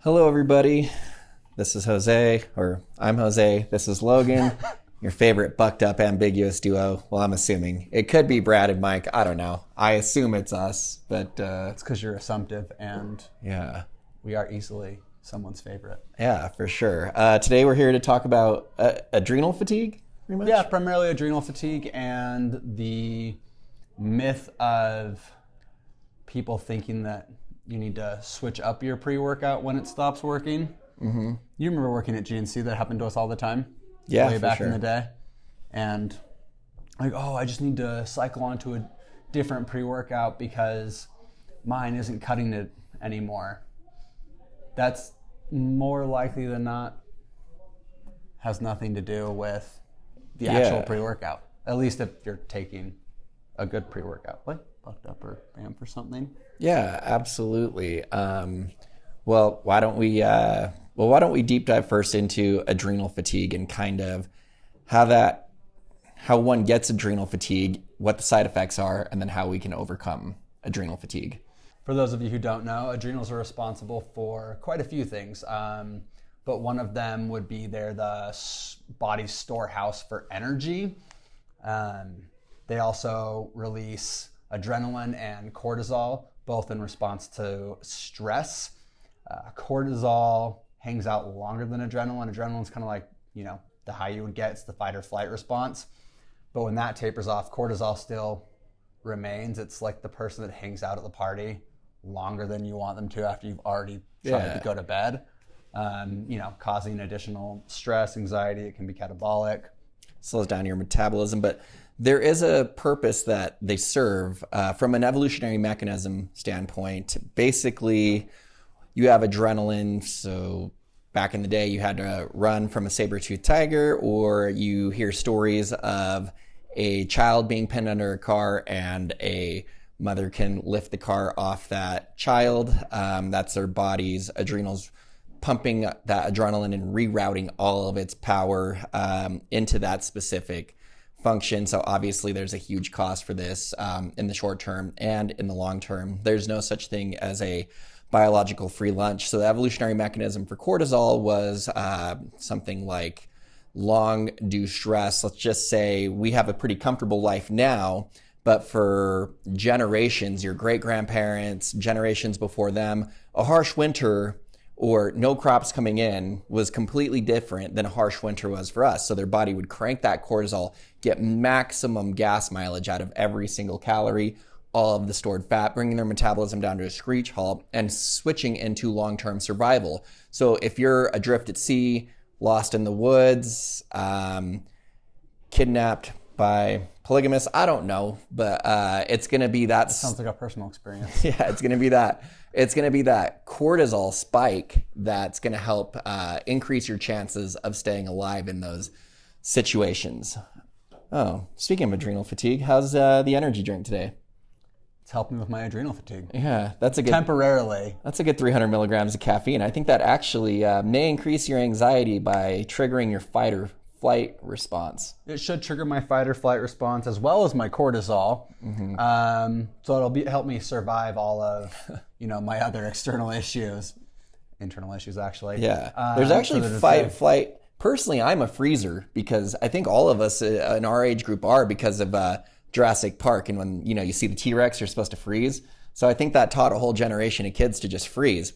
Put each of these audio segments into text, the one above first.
Hello, everybody. This is Jose, or I'm Jose. This is Logan, your favorite bucked up ambiguous duo. Well, I'm assuming. It could be Brad and Mike. I don't know. I assume it's us, but... It's because you're assumptive, and yeah, we are easily someone's favorite. Yeah, for sure. Today we're here to talk about adrenal fatigue, pretty much? Yeah, primarily adrenal fatigue and the myth of people thinking that you need to switch up your pre-workout when it stops working. Mm-hmm. You remember working at GNC? That happened to us all the time. Yeah, way back sure. in the day. And like, I just need to cycle onto a different pre-workout because mine isn't cutting it anymore. That's more likely than not has nothing to do with the actual pre-workout. At least if you're taking a good pre-workout, like Bucked Up or BAMF or something. Yeah, absolutely. Well, why don't we deep dive first into adrenal fatigue and kind of how one gets adrenal fatigue, what the side effects are, and then how we can overcome adrenal fatigue. For those of you who don't know, adrenals are responsible for quite a few things, but one of them would be they're the body's storehouse for energy. They also release adrenaline and cortisol, both in response to stress. Cortisol hangs out longer than adrenaline. Adrenaline's kind of like, the high you would get. It's the fight or flight response. But when that tapers off, cortisol still remains. It's like the person that hangs out at the party longer than you want them to after you've already tried to go to bed. Causing additional stress, anxiety. It can be catabolic. Slows down your metabolism, but there is a purpose that they serve from an evolutionary mechanism standpoint. Basically, you have adrenaline, so back in the day you had to run from a saber-toothed tiger, or you hear stories of a child being pinned under a car and a mother can lift the car off that child. That's their body's adrenals pumping that adrenaline and rerouting all of its power into that specific function. So obviously there's a huge cost for this in the short term and in the long term. There's no such thing as a biological free lunch. So the evolutionary mechanism for cortisol was something like long due stress. Let's just say we have a pretty comfortable life now, but for generations, your great-grandparents, generations before them, a harsh winter or no crops coming in was completely different than a harsh winter was for us. So their body would crank that cortisol, get maximum gas mileage out of every single calorie, all of the stored fat, bringing their metabolism down to a screech halt and switching into long-term survival. So if you're adrift at sea, lost in the woods, kidnapped by polygamists, I don't know, but it's going to be that. Sounds like a personal experience. Yeah, it's going to be that. It's going to be that cortisol spike that's going to help increase your chances of staying alive in those situations. Oh, speaking of adrenal fatigue, how's the energy drink today? It's helping with my adrenal fatigue. Yeah, that's a good... Temporarily. That's a good 300 milligrams of caffeine. I think that actually may increase your anxiety by triggering your fight or flight response. It should trigger my fight or flight response as well as my cortisol. Mm-hmm. So it'll help me survive all of, my other external issues. Internal issues, actually. Yeah. There's actually fight, flight. Personally, I'm a freezer because I think all of us in our age group are because of Jurassic Park. And when, you see the T-Rex, you're supposed to freeze. So I think that taught a whole generation of kids to just freeze.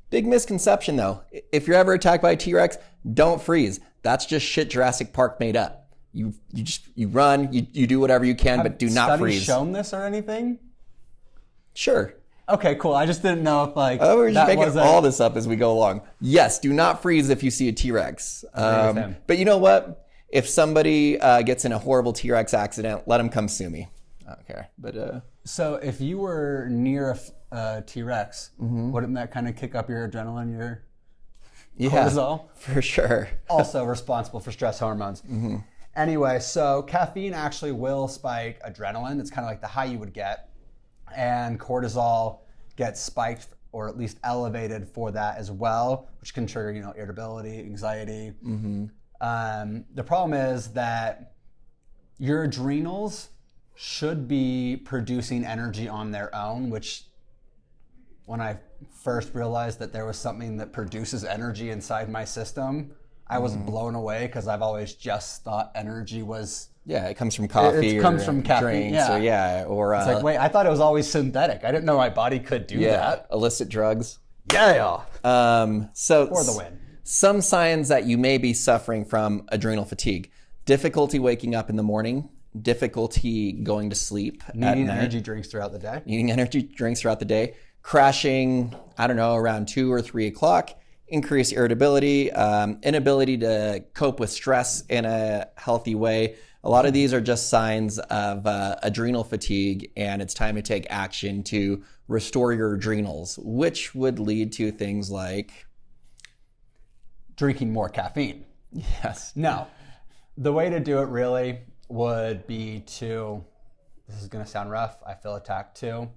Big misconception, though. If you're ever attacked by a T-Rex, don't freeze. That's just shit Jurassic Park made up. You run, you do whatever you can, but do not freeze. Have studies shown this or anything? Sure. Okay, cool. I just didn't know if we're just making all this up as we go along. Yes, do not freeze if you see a T-Rex. But you know what? If somebody gets in a horrible T-Rex accident, let them come sue me. I don't care. But so if you were near a T-Rex, wouldn't that kind of kick up your adrenaline, your cortisol? For sure. Also responsible for stress hormones. Mm-hmm. Anyway, so caffeine actually will spike adrenaline. It's kind of like the high you would get. And cortisol gets spiked or at least elevated for that as well, which can trigger, irritability, anxiety. Mm-hmm. The problem is that your adrenals should be producing energy on their own, which when I first realized that there was something that produces energy inside my system, I was blown away, because I've always just thought energy was... Yeah, it comes from coffee. It comes from caffeine, drinks, or It's like, wait, I thought it was always synthetic. I didn't know my body could do that. Illicit drugs. Yeah. So For the win. Some signs that you may be suffering from adrenal fatigue: difficulty waking up in the morning, difficulty going to sleep, Needing energy drinks throughout the day, crashing, around 2 or 3 o'clock, increased irritability, inability to cope with stress in a healthy way. A lot of these are just signs of adrenal fatigue, and it's time to take action to restore your adrenals, which would lead to things like drinking more caffeine. Yes. No, the way to do it really would be to, this is going to sound rough, I feel attacked too,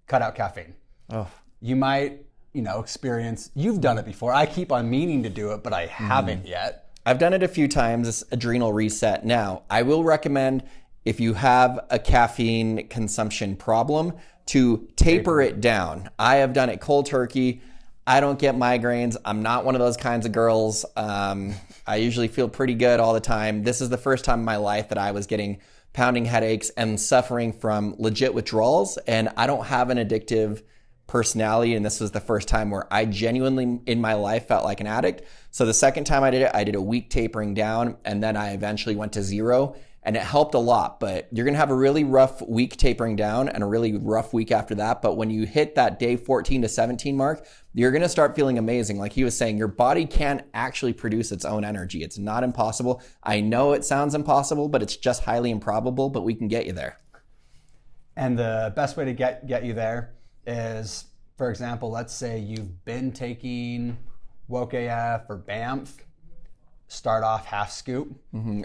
cut out caffeine. Oh. You might, experience, you've done it before. I keep on meaning to do it, but I haven't yet. I've done it a few times, this adrenal reset. Now, I will recommend, if you have a caffeine consumption problem, to taper it down. I have done it cold turkey. I don't get migraines. I'm not one of those kinds of girls. I usually feel pretty good all the time. This is the first time in my life that I was getting pounding headaches and suffering from legit withdrawals, and I don't have an addictive personality, and this was the first time where I genuinely in my life felt like an addict. So the second time I did it, I did a week tapering down, and then I eventually went to 0, and it helped a lot. But you're gonna have a really rough week tapering down and a really rough week after that. But when you hit that day 14 to 17 mark, you're gonna start feeling amazing. Like he was saying, your body can actually produce its own energy. It's not impossible. I know it sounds impossible, but it's just highly improbable, but we can get you there. And the best way to get you there is, for example, let's say you've been taking Woke AF or BAMF, start off half scoop.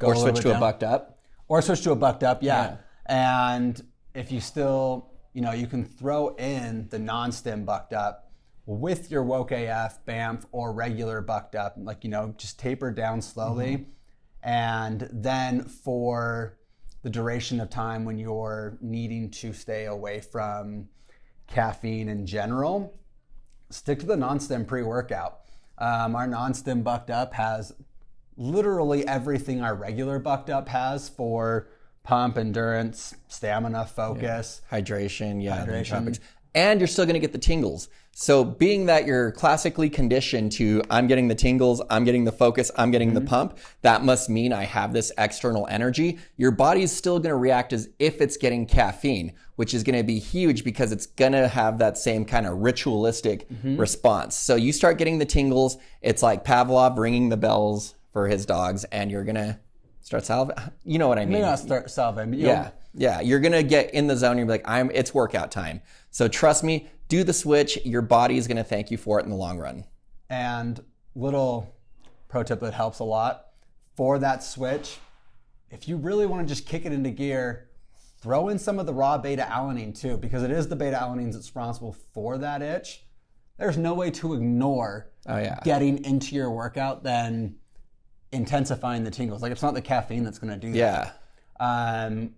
Or switch to a bucked up. Or switch to a bucked up, yeah. And if you still, you can throw in the non-stim bucked up with your Woke AF, BAMF, or regular bucked up, like, just taper down slowly. And then for the duration of time when you're needing to stay away from caffeine in general, stick to the non-stim pre-workout. Our non-stim bucked up has literally everything our regular bucked up has for pump, endurance, stamina, focus, hydration, nootropics. And you're still going to get the tingles. So being that you're classically conditioned to, I'm getting the tingles, I'm getting the focus, I'm getting the pump, that must mean I have this external energy. Your body's still going to react as if it's getting caffeine, which is going to be huge because it's going to have that same kind of ritualistic response. So you start getting the tingles. It's like Pavlov ringing the bells for his dogs, and you're going to start salivating. You know what I mean? Maybe not start salivating. Yeah. You're going to get in the zone. You're like, it's workout time. So trust me, do the switch. Your body is going to thank you for it in the long run. And little pro tip that helps a lot for that switch, if you really want to just kick it into gear, throw in some of the raw beta-alanine too, because it is the beta-alanines that's responsible for that itch. There's no way to ignore getting into your workout than intensifying the tingles. Like, it's not the caffeine that's going to do that.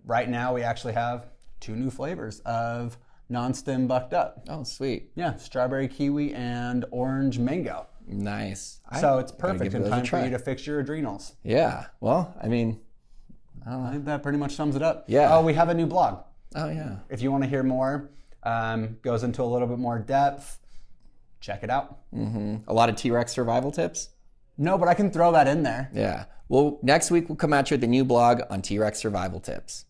Right now we actually have 2 new flavors of non-stim bucked up. Oh, sweet. Yeah, strawberry kiwi and orange mango. Nice. So it's perfect in time for you to fix your adrenals. Yeah. Well, I mean, I think that pretty much sums it up. Yeah. Oh, we have a new blog. Oh, yeah. If you want to hear more, goes into a little bit more depth, check it out. A lot of T-Rex survival tips? No, but I can throw that in there. Yeah. Well, next week we'll come at you with a new blog on T-Rex survival tips.